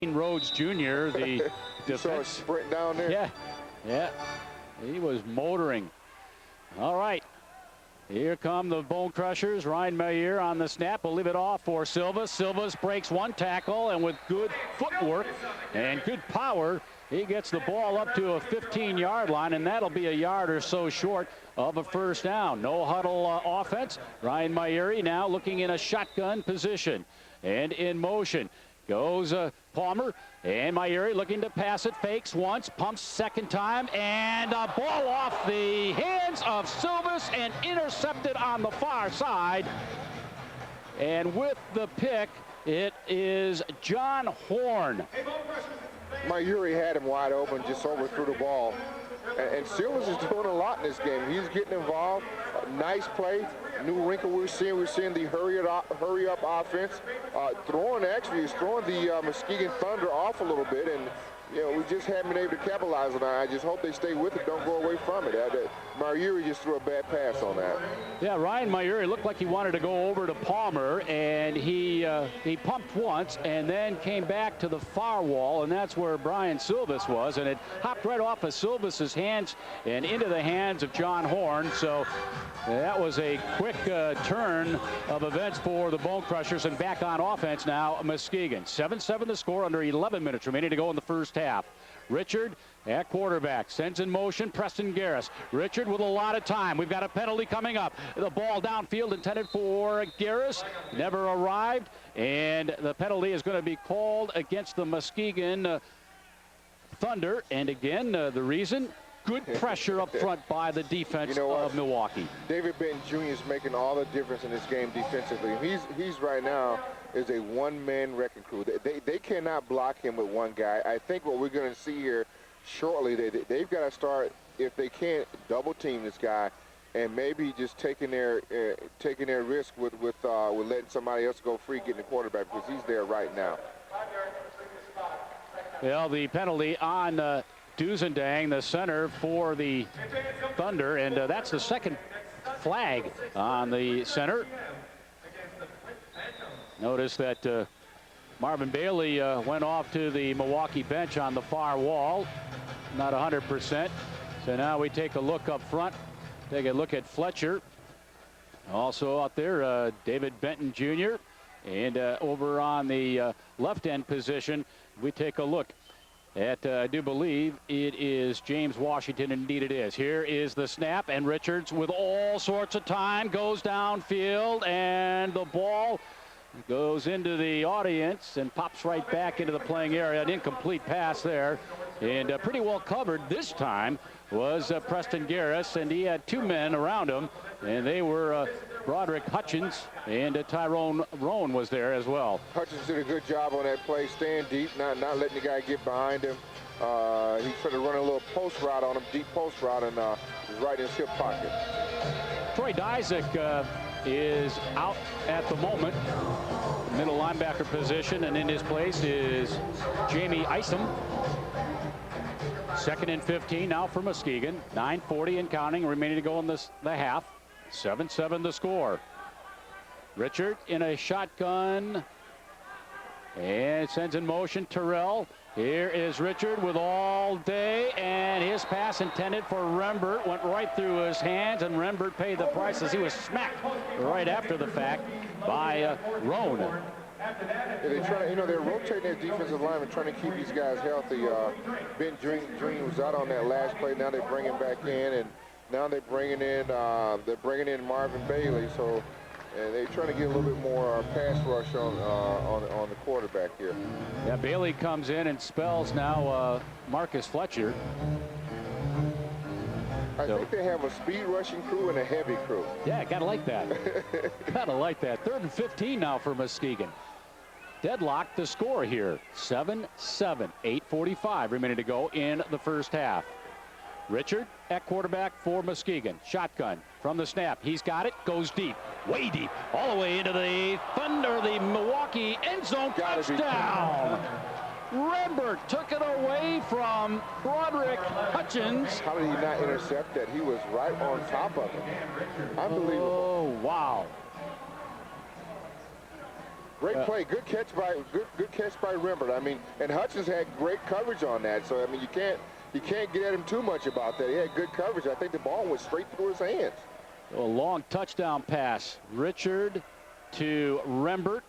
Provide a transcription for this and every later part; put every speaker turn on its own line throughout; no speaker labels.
Rhodes Jr., the
You saw a
defense.
sprint down there.
Yeah, he was motoring. All right, here come the Bone Crushers. Ryan Mayer on the snap will leave it off for Silva. Silva breaks one tackle, and with good footwork and good power, he gets the ball up to a 15-yard line, and that'll be a yard or so short of a first down. No huddle offense. Ryan Mayer now looking in a shotgun position and in motion. Goes Palmer, and Mayer looking to pass it, fakes once, pumps second time, and a ball off the hands of Silvas and intercepted on the far side. And with the pick, it is John Horn.
Mayer had him wide open, just overthrew the ball. And Silvas is doing a lot in this game. He's getting involved. Nice play. New wrinkle we're seeing the hurry up offense. He's throwing the Muskegan Thunder off a little bit, and we just haven't been able to capitalize on that. I just hope they stay with it, don't go away from it. Mayer just threw a bad pass on that.
Yeah, Ryan Mayer looked like he wanted to go over to Palmer, and he pumped once and then came back to the far wall, and that's where Brian Silvas was, and it hopped right off of Silvas's hands and into the hands of John Horn. So that was a quick turn of events for the Bone Crushers, and back on offense now, Muskegan. 7-7 the score, under 11 minutes remaining to go in the first half. Richard at quarterback, sends in motion Preston Garris. Richard with a lot of time. We've got a penalty coming up. The ball downfield intended for Garris, never arrived, and the penalty is going to be called against the Muskegan Thunder. And again, the reason, good pressure up front by the defense of Milwaukee.
David Benton Jr. is making all the difference in this game defensively. He's right now is a one-man wrecking crew. They cannot block him with one guy. I think what we're going to see here shortly, they've got to start, if they can't, double team this guy, and maybe just taking their risk with letting somebody else go free, getting the quarterback, because he's there right now.
Well, the penalty on Duzendang, the center for the Thunder, and that's the second flag on the center. Notice that Marvin Bailey went off to the Milwaukee bench on the far wall. Not 100%. So now we take a look up front. Take a look at Fletcher. Also out there, David Benton Jr. And over on the left end position, we take a look at, I do believe it is James Washington. Indeed it is. Here is the snap, and Richards with all sorts of time goes downfield, and the ball goes into the audience and pops right back into the playing area. An incomplete pass there, and pretty well covered this time was Preston Garris, and he had two men around him, and they were Broderick Hutchins, and Tyrone Roan was there as well.
Hutchins did a good job on that play, staying deep, not letting the guy get behind him. He tried to run a little post route on him, deep post route, and was right in his hip pocket.
Troy Dyzik is out at the moment, middle linebacker position, and in his place is Jamie Isom. 2nd and 15 now for Muskegan. 9:40 and counting remaining to go in the half. 7-7 the score. Richard in a shotgun and sends in motion Terrell. Here is Richard with all day, and his pass intended for Rembert went right through his hands, and Rembert paid the price as he was smacked right after the fact by Roan.
Yeah, they're rotating their defensive line and trying to keep these guys healthy. Ben Jr. was out on that last play. Now they bring him back in, and now they're bringing in Marvin Bailey. So. And they're trying to get a little bit more pass rush on the quarterback here.
Yeah, Bailey comes in and spells now Marcus Fletcher.
I think they have a speed rushing crew and a heavy crew.
Yeah, gotta like that. Gotta like that. 3rd and 15 now for Muskegan. Deadlock the score here. 7-7. 8:45 remaining to go in the first half. Richard at quarterback for Muskegan. Shotgun from the snap. He's got it. Goes deep. Way deep. All the way into the Thunder, the Milwaukee end zone. Touchdown. Rembert took it away from Broderick Hutchins.
How did he not intercept that? He was right on top of him. Unbelievable.
Oh, wow.
Great play, good catch by Rembert. I mean, and Hutchins had great coverage on that. So I mean, you can't get at him too much about that. He had good coverage. I think the ball went straight through his hands.
A long touchdown pass. Richard to Rembert.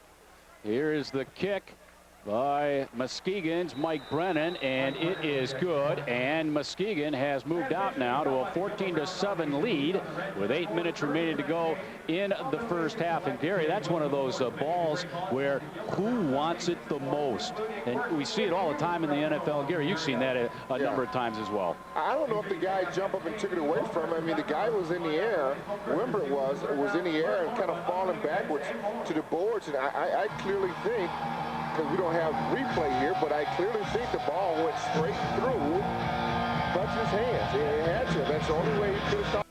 Here is the kick by Muskegan's Mike Brennan, and it is good. And Muskegan has moved out now to a 14-7 lead with 8 minutes remaining to go in the first half. And Gary, that's one of those balls where who wants it the most? And we see it all the time in the NFL. Gary, you've seen that a number of times as well.
I don't know if the guy jumped up and took it away from him. I mean, the guy was in the air. Rembert was in the air and kind of falling backwards to the boards. And I clearly think, because we don't have replay here, but I clearly think the ball went straight through Hutchins' hands. It had to. That's the only way he could have stopped.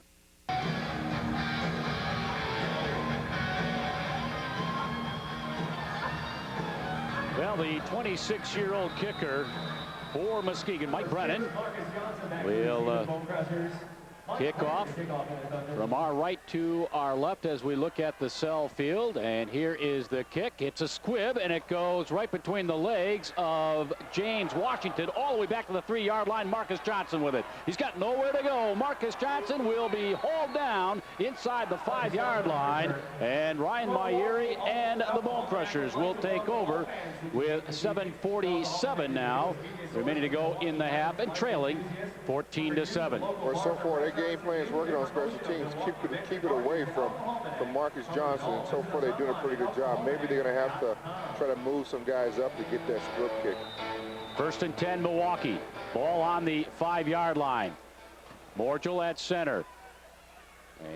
Well, the 26-year-old kicker for Muskegan, Mike Brennan, will kick off from our right to our left as we look at the Cifl field. And here is the kick. It's a squib, and it goes right between the legs of James Washington all the way back to the 3-yard line. Marcus Johnson with it. He's got nowhere to go. Marcus Johnson will be hauled down inside the 5-yard line, and Ryan Mayuri and the Bone Crushers will take over with 7:47 now remaining to go in the half, and trailing 14-7.
Well, so far, their game plan is working on special teams. Keep it away from Marcus Johnson. And so far, they're doing a pretty good job. Maybe they're going to have to try to move some guys up to get that strip kick.
1st and 10, Milwaukee. Ball on the 5-yard line. Morgel at center.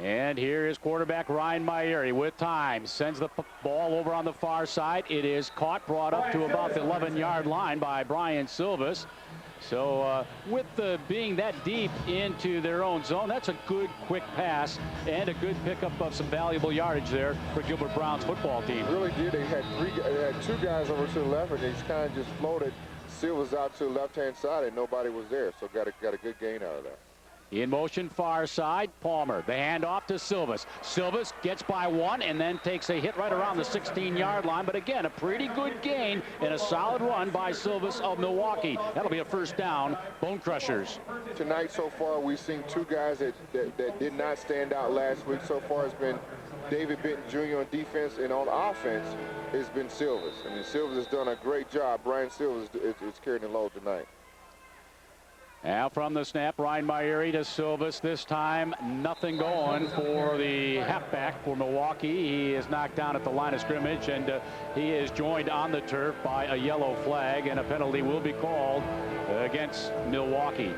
And here is quarterback Ryan Mayuri with time. Sends the ball over on the far side. It is caught, brought up to about the 11-yard line by Brian Silvas. So with being that deep into their own zone, that's a good quick pass and a good pickup of some valuable yardage there for Gilbert Brown's football team.
They really did. They had 2 guys over to the left, and they kind of just floated Silvas out to the left-hand side, and nobody was there. So got a good gain out of that.
In motion, far side, Palmer. The handoff to Silvas. Silvas gets by 1 and then takes a hit right around the 16-yard line. But again, a pretty good gain and a solid run by Silvas of Milwaukee. That'll be a first down, Bone Crushers.
Tonight so far, we've seen 2 guys that did not stand out last week. So far, it's been David Benton Jr. on defense, and on offense, it's been Silvas. I mean, Silvas has done a great job. Brian Silvas is carrying the load tonight.
Now from the snap, Ryan Mayuri to Silvas. This time, nothing going for the halfback for Milwaukee. He is knocked down at the line of scrimmage, and he is joined on the turf by a yellow flag, and a penalty will be called against Milwaukee.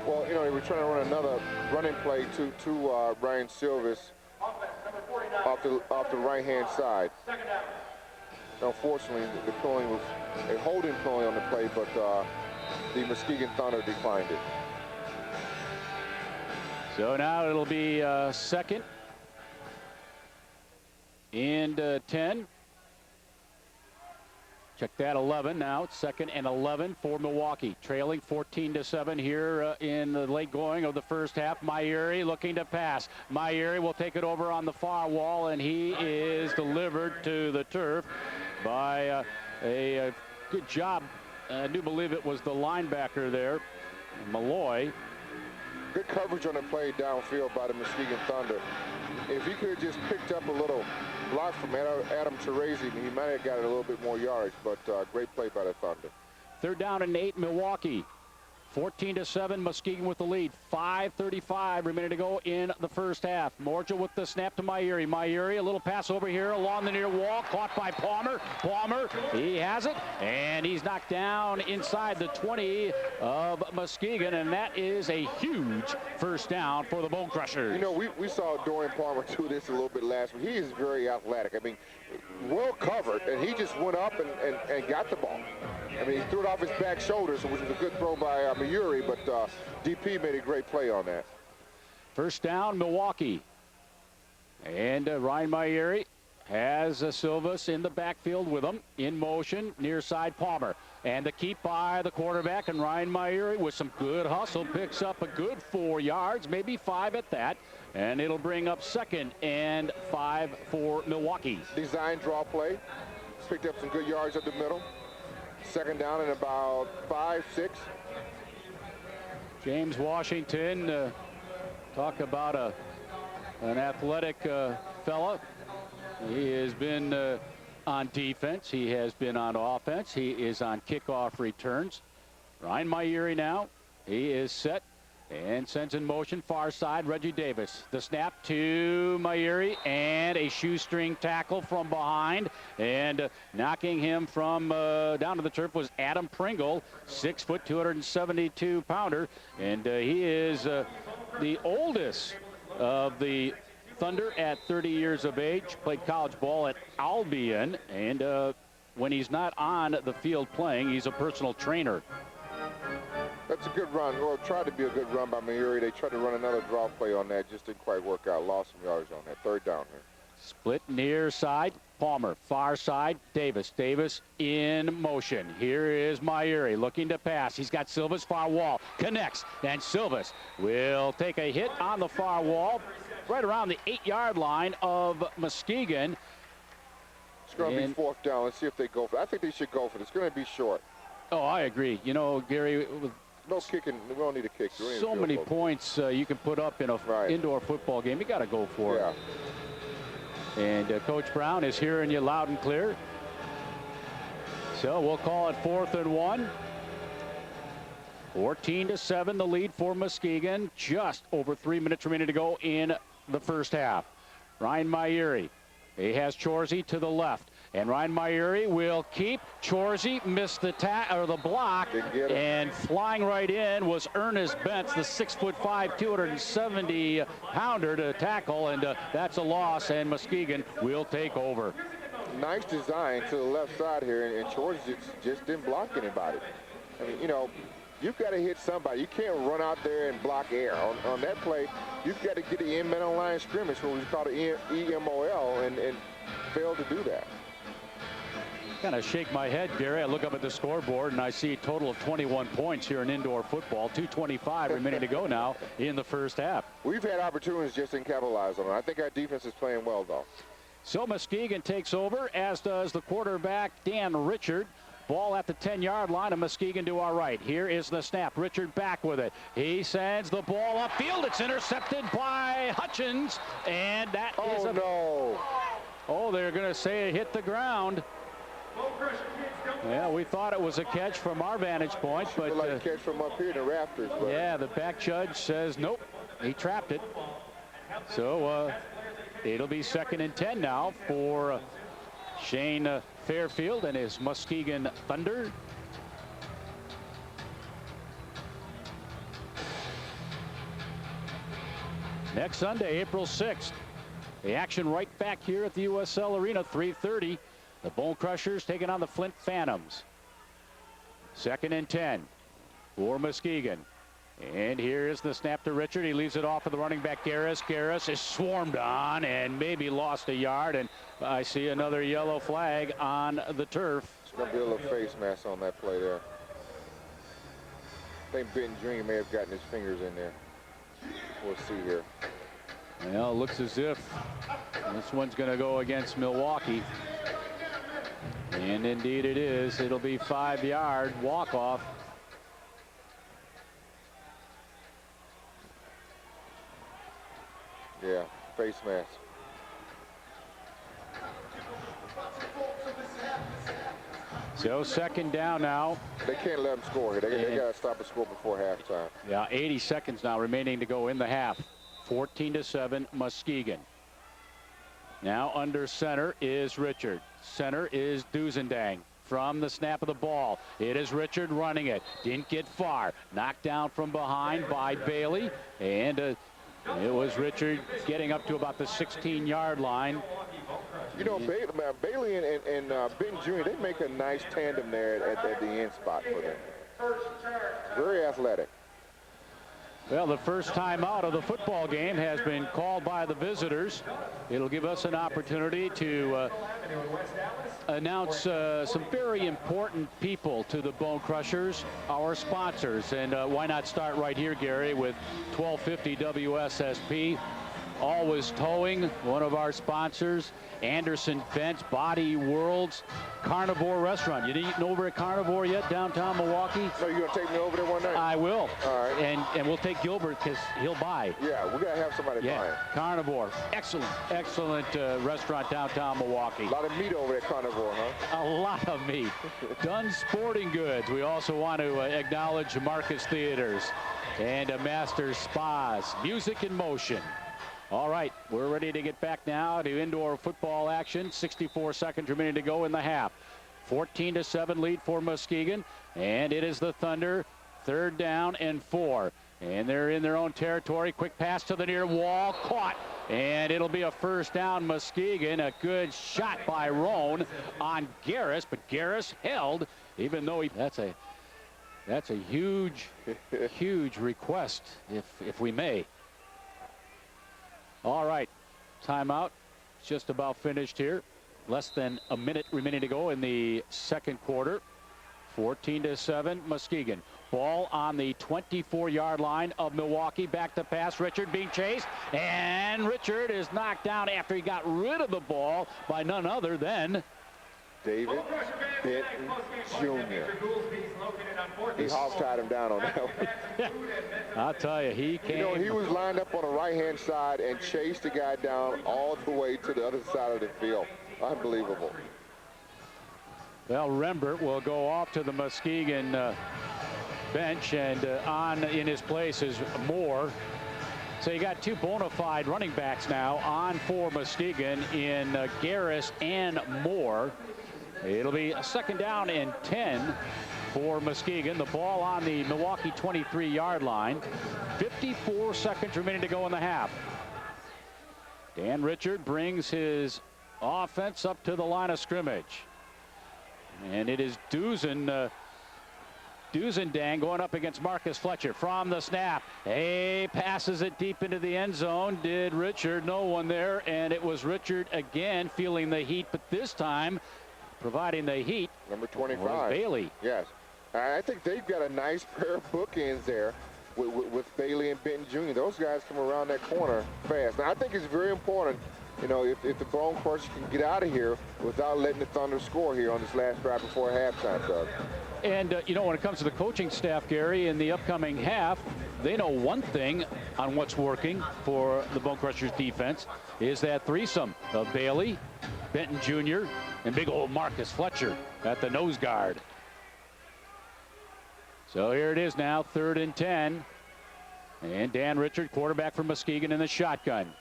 Well, you know, they were trying to run another running play to Brian Silvas off the right-hand side. Unfortunately, the penalty was a holding penalty on the play, but the Muskegan Thunder declined it.
So now it'll be 2nd and 10. Check that, 11 now. It's 2nd and 11 for Milwaukee. Trailing 14-7 here in the late going of the first half. Mayuri looking to pass. Mayuri will take it over on the far wall, and he is delivered to the turf by a good job. I do believe it was the linebacker there, Malloy.
Good coverage on the play downfield by the Muskegan Thunder. If he could have just picked up a little block from Adam Teresi, he might have got a little bit more yardage, but great play by the Thunder.
3rd down and 8, Milwaukee. 14-7, Muskegan with the lead. 5:35 remaining to go in the first half. Morgel with the snap to Mayuri. Mayuri, a little pass over here along the near wall, caught by Palmer. Palmer, he has it, and he's knocked down inside the 20 of Muskegan, and that is a huge first down for the Bone Crushers.
You know, we saw Dorian Palmer do this a little bit last week. He is very athletic. I mean, well covered, and he just went up and got the ball. I mean, he threw it off his back shoulders, which was a good throw by Mayuri, but DP made a great play on that.
1st down, Milwaukee. And Ryan Mayuri has Silvas in the backfield with him. In motion, near side Palmer. And the keep by the quarterback, and Ryan Myuri with some good hustle picks up a good 4 yards, maybe 5 at that. And it'll bring up 2nd and 5 for Milwaukee.
Design draw play. Picked up some good yards up the middle. 2nd down and about 5, 6.
James Washington, talk about an athletic fella. He has been on defense. He has been on offense. He is on kickoff returns. Ryan Myuri now. He is set and sends in motion far side. Reggie Davis. The snap to Myuri and a shoestring tackle from behind. And knocking him from down to the turf was Adam Pringle, 6 foot, 272 pounder. And he is the oldest of the Thunder at 30 years of age. Played college ball at Albion, and when he's not on the field playing, he's a personal trainer.
That's a good run. Well, tried to be a good run by Myuri. They tried to run another draw play on that. Just didn't quite work out. Lost some yards on that. 3rd down here.
Split near side. Palmer, far side. Davis. Davis in motion. Here is Myuri looking to pass. He's got Silvas far wall. Connects, and Silvas will take a hit on the far wall, right around the 8-yard line of Muskegan.
It's going to be 4th down. Let's see if they go for it. I think they should go for it. It's going to be short.
Oh, I agree. You know, Gary, with
no kicking. We don't need a kick.
so many points you can put up in an indoor football game. You got to go for it. And Coach Brown is hearing you loud and clear. So we'll call it 4th and 1. 14-7, the lead for Muskegan. Just over 3 minutes remaining to go in the first half. Ryan Myuri. He has Chorzy to the left. And Ryan Myuri will keep. Chorzy missed the block, and flying right in was Ernest Bentz, the 6'5", 270 pounder to tackle, and that's a loss, and Muskegan will take over.
Nice design to the left side here, and Chorzy just didn't block anybody. I mean, you know, you've got to hit somebody. You can't run out there and block air. On that play, you've got to get the end man on line scrimmage, what we call the EMOL, and failed to do that.
Kind of shake my head, Gary. I look up at the scoreboard and I see a total of 21 points here in indoor football. 2:25 remaining to go now in the first half.
We've had opportunities, just didn't capitalize on it. I think our defense is playing well, though.
So Muskegan takes over, as does the quarterback, Dan Richard. Ball at the 10-yard line of Muskegan to our right. Here is the snap. Richard back with it. He sends the ball upfield. It's intercepted by Hutchins, and that is a...
no.
Oh, they're going to say it hit the ground. Yeah, we thought it was a catch from our vantage point, but
like a catch from up here in the rafters. But
yeah, the back judge says nope, he trapped it. So it'll be 2nd and 10 now for Shane Fairfield and his Muskegan Thunder. Next Sunday, April 6th, the action right back here at the USL Arena, 3:30. The Bone Crushers taking on the Flint Phantoms. 2nd and 10 for Muskegan. And here is the snap to Richard. He leaves it off for the running back, Garris. Garris is swarmed on and maybe lost a yard. And I see another yellow flag on the turf.
It's going to be a little face mask on that play there. I think Ben Jr. may have gotten his fingers in there. We'll see here.
Well, it looks as if this one's going to go against Milwaukee. And indeed it is. It'll be 5-yard walk-off.
Yeah, face mask.
So 2nd down now.
They can't let them score here. They got to stop the score before halftime.
Yeah, 80 seconds now remaining to go in the half. 14-7 Muskegan. Now under center is Richard. Center is Duzendang. From the snap of the ball, it is Richard running it. Didn't get far. Knocked down from behind by Bailey. And it was Richard getting up to about the 16-yard line.
You know, Bailey and Ben Jr., they make a nice tandem there at the end spot for them. Very athletic.
Well, the first time out of the football game has been called by the visitors. It'll give us an opportunity to announce some very important people to the Bone Crushers, our sponsors. And why not start right here, Gary, with 1250 WSSP. Always Towing, one of our sponsors. Anderson Vents, Body Worlds, Carnivore Restaurant. You eaten over at Carnivore yet, downtown Milwaukee?
So you gonna take me over there one night?
I will.
All right.
And we'll take Gilbert because he'll buy.
Yeah, we gotta have somebody buying.
Carnivore, excellent restaurant downtown Milwaukee.
A lot of meat over at Carnivore, huh?
A lot of meat. Dunn Sporting Goods. We also want to acknowledge Marcus Theaters and Masters Spas. Music in Motion. All right, we're ready to get back now to indoor football action. 64 seconds remaining to go in the half. 14-7 lead for Muskegan, and it is the Thunder. 3rd down and 4. And they're in their own territory. Quick pass to the near wall, caught, and it'll be a first down Muskegan. A good shot by Roan on Garris, but Garris held, even though that's a huge request, if we may. All right, timeout. Just about finished here. Less than a minute remaining to go in the second quarter. 14-7 Muskegan. Ball on the 24-yard line of Milwaukee. Back to pass. Richard being chased. And Richard is knocked down after he got rid of the ball by none other than
David Benton Jr. He hog-tied him down on that one.
I'll tell you, he came.
You know, he was lined up on the right-hand side and chased the guy down all the way to the other side of the field. Unbelievable.
Well, Rembert will go off to the Muskegan bench, and on in his place is Moore. So you got 2 bona fide running backs now on for Muskegan in Garris and Moore. It'll be a 2nd down and 10 for Muskegan. The ball on the Milwaukee 23-yard line. 54 seconds remaining to go in the half. Dan Richard brings his offense up to the line of scrimmage. And it is Duzendang going up against Marcus Fletcher from the snap. He passes it deep into the end zone. Did Richard? No one there. And it was Richard again feeling the heat, but this time providing the heat.
Number 25.
Was Bailey.
Yes. I think they've got a nice pair of bookends there with Bailey and Benton Jr. Those guys come around that corner fast. Now, I think it's very important, you know, if the Bone Crushers can get out of here without letting the Thunder score here on this last drive before halftime, Doug.
And, you know, when it comes to the coaching staff, Gary, in the upcoming half, they know one thing on what's working for the Bone Crushers defense is that threesome of Bailey, Benton Jr., and big old Marcus Fletcher at the nose guard. So here it is now, 3rd and 10. And Dan Richard, quarterback for Muskegan, in the shotgun.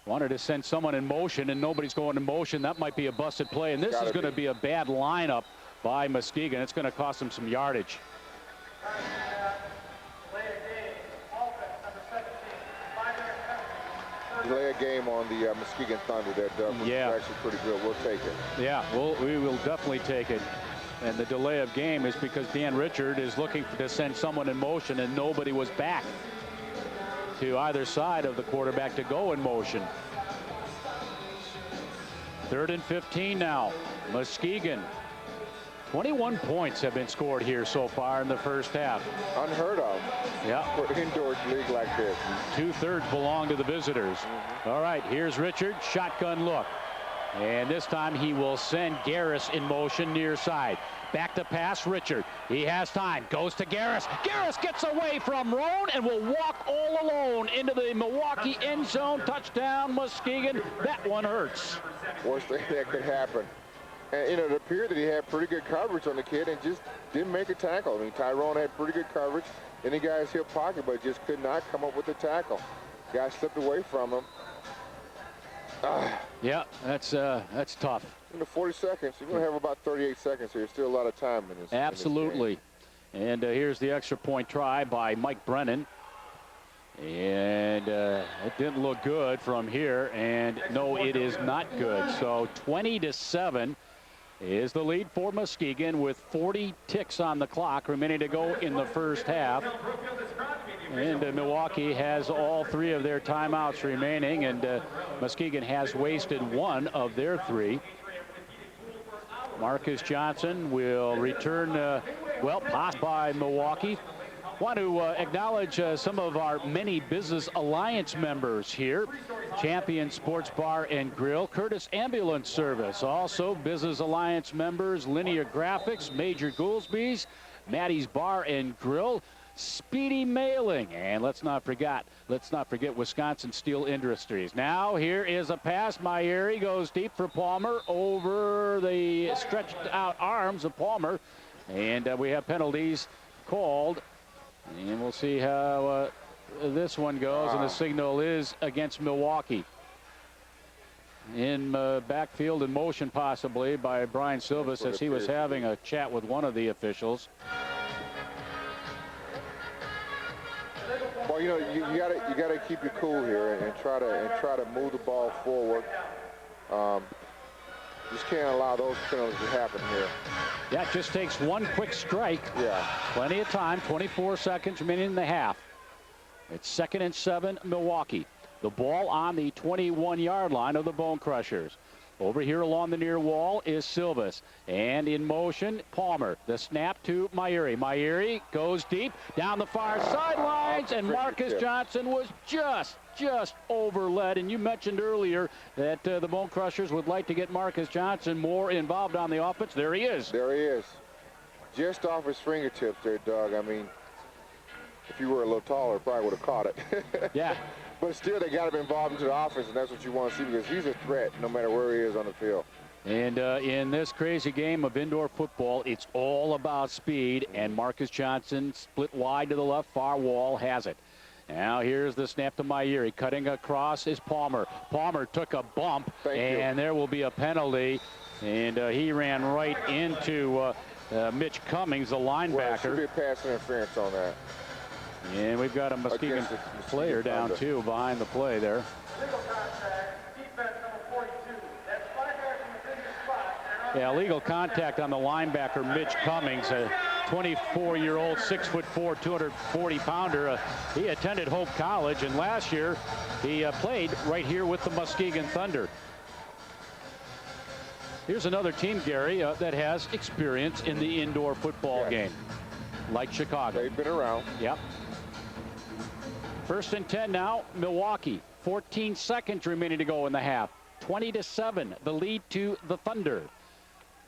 Wanted to send someone in motion, and nobody's going in motion. That might be a busted play, and this is going to be a bad lineup by Muskegan. It's going to cost them some yardage.
Delay a game on the Muskegan Thunder there, Doug.
Yeah.
Actually pretty good. We'll take it.
Yeah, we will definitely take it. And the delay of game is because Dan Richard is looking to send someone in motion, and nobody was back to either side of the quarterback to go in motion. 3rd and 15 now. Muskegan. 21 points have been scored here so far in the first half.
Unheard of.
Yeah.
For an indoor league like this.
2/3 belong to the visitors. All right, here's Richard. Shotgun look. And this time he will send Garris in motion near side. Back to pass, Richard. He has time. Goes to Garris. Garris gets away from Roan and will walk all alone into the Milwaukee end zone. Touchdown, Muskegan. That one hurts.
Worst thing that could happen. And, you know, it appeared that he had pretty good coverage on the kid and just didn't make a tackle. I mean, Tyrone had pretty good coverage in the guy's hip pocket, but just could not come up with a tackle. Guy slipped away from him.
Yeah, that's tough.
In the 40 seconds, you're going to have about 38 seconds here. Still a lot of time in this.
Absolutely.
In this
and here's the extra point try by Mike Brennan. And it didn't look good from here. And no, it is not good. So 20-7 is the lead for Muskegan with 40 ticks on the clock remaining to go in the first half. And Milwaukee has all 3 of their timeouts remaining, and Muskegan has wasted 1 of their 3. Marcus Johnson will return, well, passed by Milwaukee. Want to acknowledge some of our many Business Alliance members here. Champion Sports Bar and Grill, Curtis Ambulance Service, also Business Alliance members, Linear Graphics, Major Goolsby's, Maddie's Bar and Grill, Speedy Mailing, and let's not forget Wisconsin Steel Industries. Now here is a pass. Myeri goes deep for Palmer over the stretched out arms of Palmer, and we have penalties called, and we'll see how this one goes. And the signal is against Milwaukee. In backfield in motion possibly by Brian Silvas as he was having a chat with one of the officials.
Well, you know, you gotta keep your cool here and try to move the ball forward. Just can't allow those penalties to happen here.
Yeah, it just takes 1 quick strike.
Yeah. Plenty
of time. 24 seconds remaining in the half. It's 2nd and 7, Milwaukee. The ball on the 21-yard line of the Bone Crushers. Over here along the near wall is Silvas. And in motion, Palmer. The snap to Myeri. Myeri goes deep down the far sidelines, and Marcus Johnson was just overled. And you mentioned earlier that the Bone Crushers would like to get Marcus Johnson more involved on the offense. There he is.
There he is. Just off his fingertips there, Doug. I mean, if you were a little taller, probably would have caught it.
Yeah.
But still, they got to be involved into the offense, and that's what you want to see because he's a threat no matter where he is on the field.
And in this crazy game of indoor football, it's all about speed, and Marcus Johnson split wide to the left, far wall, has it. Now here's the snap to Myeri. Cutting across is Palmer. Palmer took a bump, and there will be a penalty. And he ran right into Mitch Cummings, the linebacker.
Well, should be a pass interference on that.
And we've got a Muskegan player down too behind the play there. Yeah, illegal contact on the linebacker Mitch Cummings, a 24-year-old, 6'4", 240-pounder. He attended Hope College, and last year he played right here with the Muskegan Thunder. Here's another team, Gary, that has experience in the indoor football game, like Chicago.
They've been around.
Yep. 1st and 10 now, Milwaukee. 14 seconds remaining to go in the half. 20-7, the lead to the Thunder.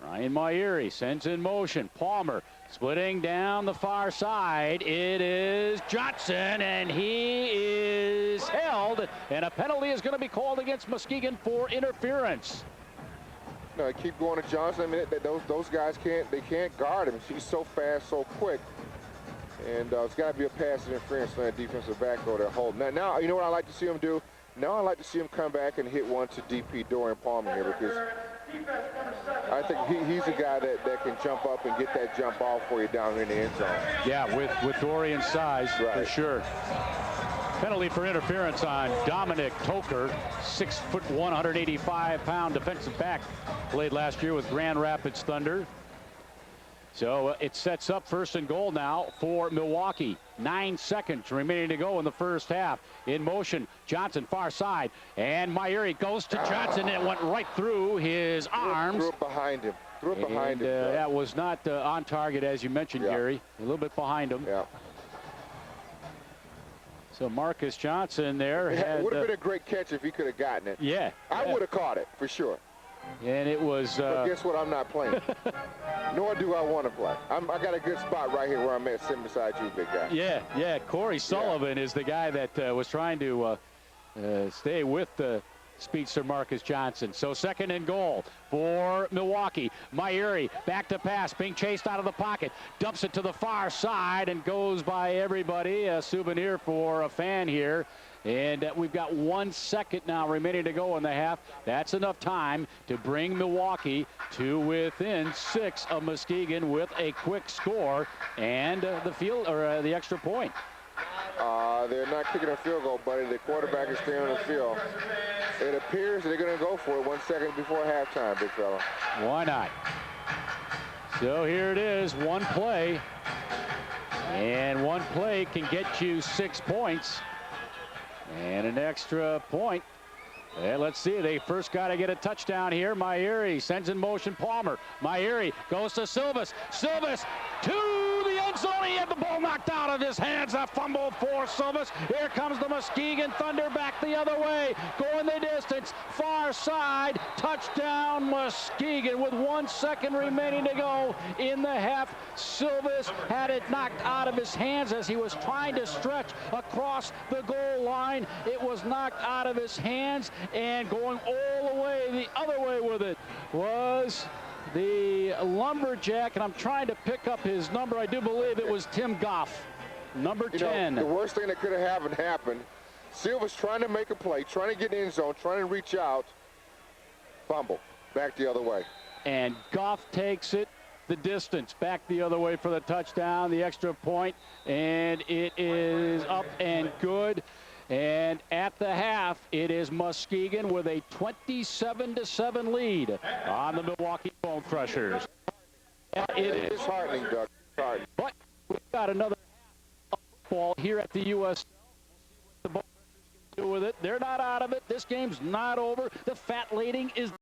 Ryan Myeri sends in motion. Palmer splitting down the far side. It is Johnson, and he is held, and a penalty is going to be called against Muskegan for interference.
No, keep going to Johnson. I mean, those guys can't guard him. He's so fast, so quick. And it's got to be a pass interference on that defensive back row they're holding. Now, you know what I like to see him do? Now I like to see him come back and hit one to DP Dorian Palmer here, because I think he's a guy that can jump up and get that jump off for you down in the end zone.
Yeah, with Dorian's size, for sure. Penalty for interference on Dominic Toker, 6'1", 185-pound defensive back. Played last year with Grand Rapids Thunder. So it sets up 1st and goal now for Milwaukee. 9 seconds remaining to go in the first half. In motion, Johnson far side, and Myeri goes to Johnson, and it went right through his arms.
Threw it behind him.
That was not on target, as you mentioned, Gary. A little bit behind him.
Yeah.
So Marcus Johnson there
it would have been a great catch if he could have gotten it.
Yeah.
I would have caught it for sure.
And it was.
But guess what? I'm not playing. Nor do I want to play. I got a good spot right here where I'm at, sitting beside you, big guy.
Yeah. Corey Sullivan is the guy that was trying to stay with the speedster Marcus Johnson. So 2nd and goal for Milwaukee. Myeri back to pass, being chased out of the pocket, dumps it to the far side and goes by everybody. A souvenir for a fan here. And we've got 1 second now remaining to go in the half. That's enough time to bring Milwaukee to within 6 of Muskegan with a quick score and the extra point.
They're not kicking a field goal, buddy. The quarterback is staying on the field. It appears they're going to go for it 1 second before halftime, big fella.
Why not? So here it is, one play. And one play can get you 6 points. And an extra point. And let's see, they first got to get a touchdown here. Myeri sends in motion Palmer. Myeri goes to Silvis. Silvis to the end zone. He had the ball knocked out of his hands. A fumble for Silvis. Here comes the Muskegan Thunder back the other way. Going the distance. Far side. Touchdown Muskegan with 1 second remaining to go in the half. Silvis had it knocked out of his hands as he was trying to stretch across the goal line. It was knocked out of his hands. And going all the way the other way with it was the lumberjack, and I'm trying to pick up his number. I do believe it was Tim Goff, number 10.
The worst thing that could have happened, Silva's trying to make a play, trying to get in the end zone, trying to reach out, fumble, back the other way.
And Goff takes it the distance, back the other way for the touchdown, the extra point, and it is up and good. And at the half, it is Muskegan with a 27-7 lead on the Milwaukee Bone Crushers.
It is heartening, Doug. Heartening.
But we've got another half of football here at the U.S. We'll see what the Bone Crushers can do with it. They're not out of it. This game's not over. The fat lady is